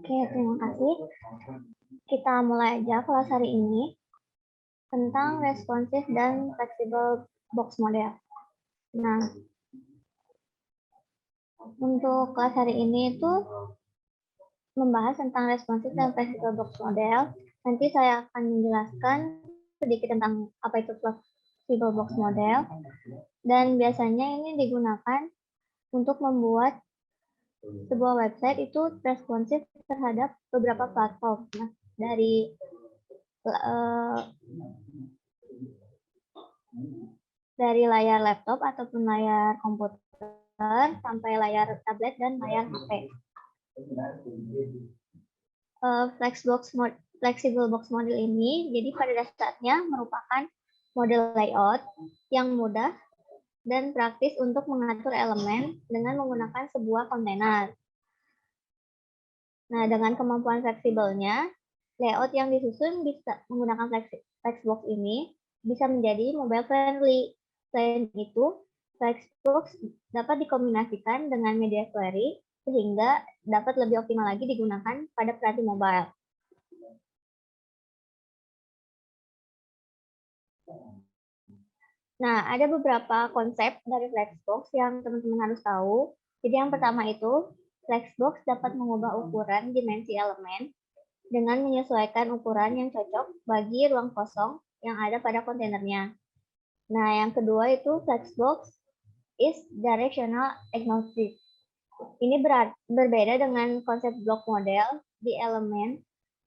Oke, terima kasih. Kita mulai aja kelas hari ini tentang responsif dan fleksibel box model. Nah, untuk kelas hari ini itu membahas tentang responsif dan fleksibel box model. Nanti saya akan menjelaskan sedikit tentang apa itu fleksibel box model. Dan biasanya ini digunakan untuk membuat sebuah website itu responsif terhadap beberapa platform. Nah, dari layar laptop ataupun layar komputer sampai layar tablet dan layar HP. Flexible box model ini jadi pada dasarnya merupakan model layout yang mudah dan praktis untuk mengatur elemen dengan menggunakan sebuah kontainer. Nah, dengan kemampuan fleksibelnya, layout yang disusun bisa menggunakan Flexbox ini bisa menjadi mobile friendly. Selain itu, Flexbox dapat dikombinasikan dengan media query sehingga dapat lebih optimal lagi digunakan pada perangkat mobile. Nah, ada beberapa konsep dari Flexbox yang teman-teman harus tahu. Jadi yang pertama itu, Flexbox dapat mengubah ukuran dimensi elemen dengan menyesuaikan ukuran yang cocok bagi ruang kosong yang ada pada kontainernya. Nah, yang kedua itu Flexbox is directional agnostic. Ini berbeda dengan konsep blok model di elemen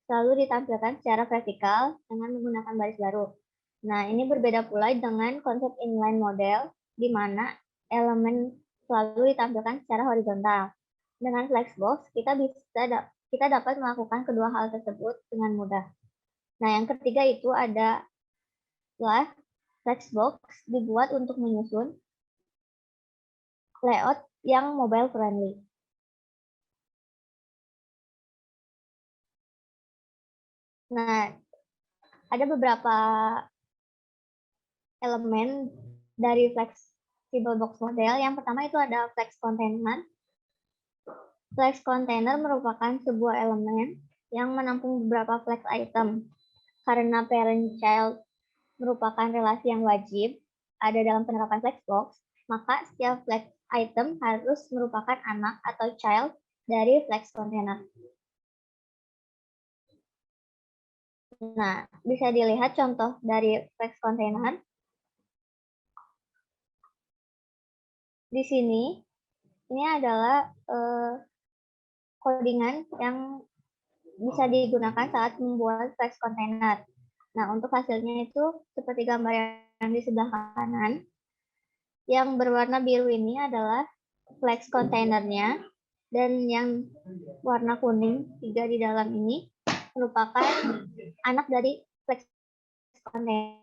selalu ditampilkan secara vertikal dengan menggunakan baris baru. Nah, ini berbeda pula dengan konsep inline model di mana elemen selalu ditampilkan secara horizontal. Dengan Flexbox, kita dapat melakukan kedua hal tersebut dengan mudah. Nah, yang ketiga itu adalah Flexbox dibuat untuk menyusun layout yang mobile friendly. Nah, ada beberapa elemen dari flexible box model. Yang pertama itu ada flex container. Flex container merupakan sebuah elemen yang menampung beberapa flex item. Karena parent-child merupakan relasi yang wajib ada dalam penerapan Flexbox, maka setiap flex item harus merupakan anak atau child dari flex container. Nah, bisa dilihat contoh dari flex container. Di sini, ini adalah codingan yang bisa digunakan saat membuat flex container. Nah, untuk hasilnya itu seperti gambar yang di sebelah kanan. Yang berwarna biru ini adalah flex containernya, dan yang warna kuning 3 di dalam ini merupakan anak dari flex container.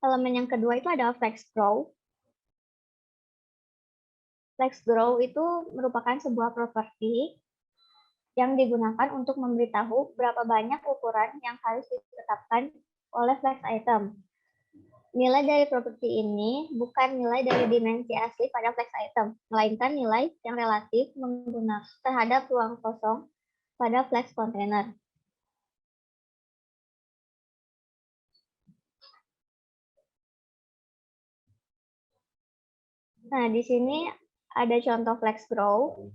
Elemen yang kedua itu ada FlexGrow. FlexGrow itu merupakan sebuah properti yang digunakan untuk memberitahu berapa banyak ukuran yang harus ditetapkan oleh flex item. Nilai dari properti ini bukan nilai dari dimensi asli pada flex item, melainkan nilai yang relatif menggunakan terhadap ruang kosong pada flex container. Nah, di sini ada contoh FlexGrow.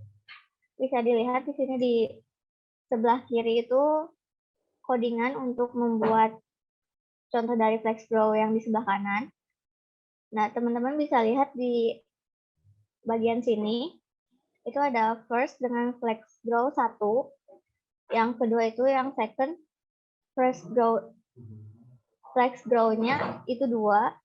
Bisa dilihat di sini di sebelah kiri itu codingan untuk membuat contoh dari FlexGrow yang di sebelah kanan. Nah, teman-teman bisa lihat di bagian sini, itu ada first dengan FlexGrow 1, yang kedua itu yang second, FlexGrow-nya itu 2,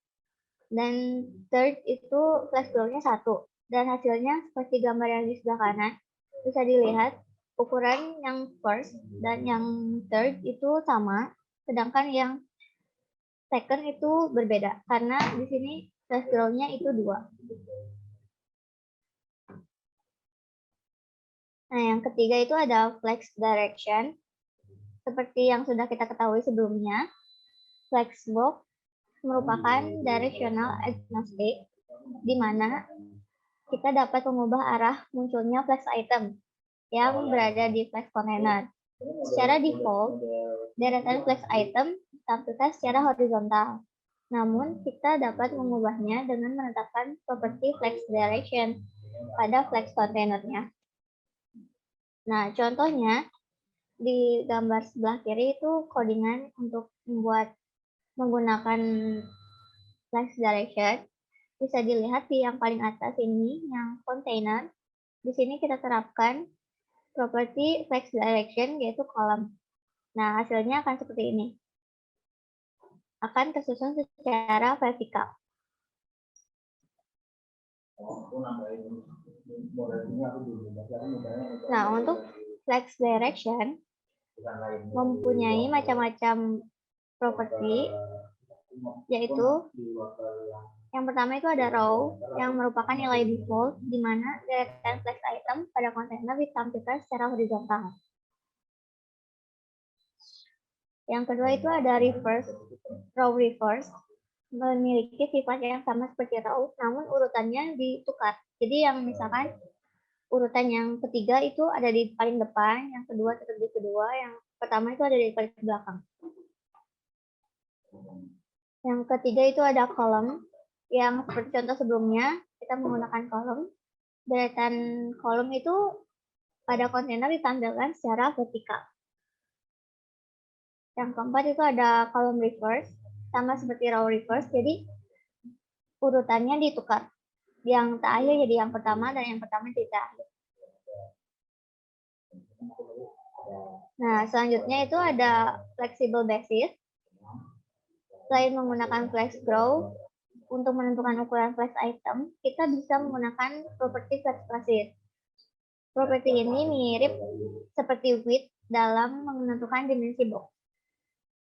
dan third itu FlexGrow-nya 1. Dan hasilnya seperti gambar yang di sebelah kanan, bisa dilihat ukuran yang first dan yang third itu sama, sedangkan yang second itu berbeda karena di sini FlexGrow-nya itu 2. Nah, yang ketiga itu ada flex direction. Seperti yang sudah kita ketahui sebelumnya, Flexbox merupakan directional agnostic, di mana kita dapat mengubah arah munculnya flex item yang berada di flex container. Secara default, deretan flex item ditampilkan secara horizontal. Namun, kita dapat mengubahnya dengan menetapkan properti flex direction pada flex containernya. Nah, contohnya di gambar sebelah kiri itu codingan untuk membuat menggunakan flex direction. Bisa dilihat di yang paling atas ini, yang container. Di sini kita terapkan properti flex direction, yaitu column. Nah, hasilnya akan seperti ini. Akan tersusun secara vertikal. Nah, untuk flex direction mempunyai macam-macam properti, yaitu yang pertama itu ada row, yang merupakan nilai default, di mana deretan flex item pada kontainer ditampilkan secara horizontal. Yang kedua itu ada reverse, row reverse, memiliki sifat yang sama seperti row, namun urutannya ditukar. Jadi yang misalkan urutan yang ketiga itu ada di paling depan, yang kedua tetap di kedua, yang pertama itu ada di paling belakang. Yang ketiga itu ada kolom, yang seperti contoh sebelumnya, kita menggunakan kolom. Deretan kolom itu pada kontainer ditampilkan secara vertikal. Yang keempat itu ada kolom reverse, sama seperti row reverse, jadi urutannya ditukar. Yang terakhir jadi yang pertama, dan yang pertama jadi terakhir. Nah, selanjutnya itu ada flexible basis. Selain menggunakan flex grow, untuk menentukan ukuran flex item, kita bisa menggunakan properti flex basis. Properti ini mirip seperti width dalam menentukan dimensi box.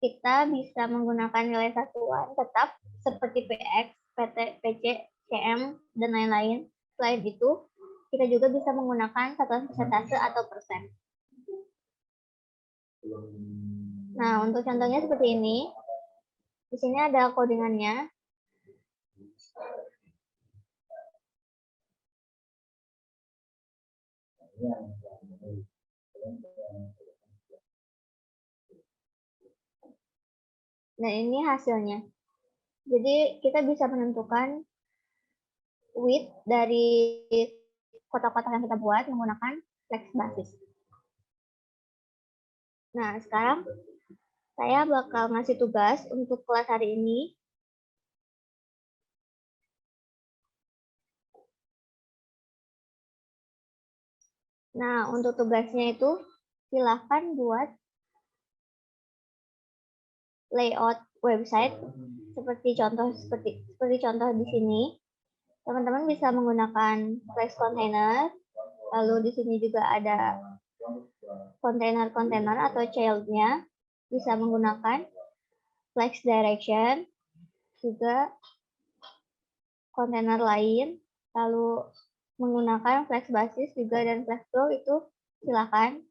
Kita bisa menggunakan nilai satuan tetap seperti px, pt, pc, cm, dan lain-lain. Selain itu, kita juga bisa menggunakan satuan persentase atau persen. Nah, untuk contohnya seperti ini. Di sini ada codingannya. Nah, ini hasilnya. Jadi, kita bisa menentukan width dari kotak-kotak yang kita buat menggunakan flex basis. Nah, sekarang saya bakal ngasih tugas untuk kelas hari ini. Nah, untuk tugasnya itu silahkan buat layout website seperti contoh di sini. Teman-teman bisa menggunakan flex container. Lalu di sini juga ada kontainer atau child-nya. Bisa menggunakan flex direction, juga kontainer lain, lalu menggunakan flex basis juga, dan flex flow itu silakan.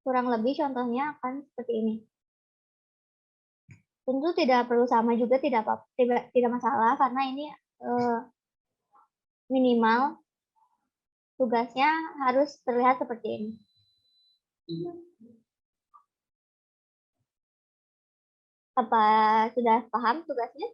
Kurang lebih contohnya akan seperti ini. Tentu tidak perlu sama juga, tidak masalah, karena ini minimal tugasnya harus terlihat seperti ini. Apa sudah paham tugasnya?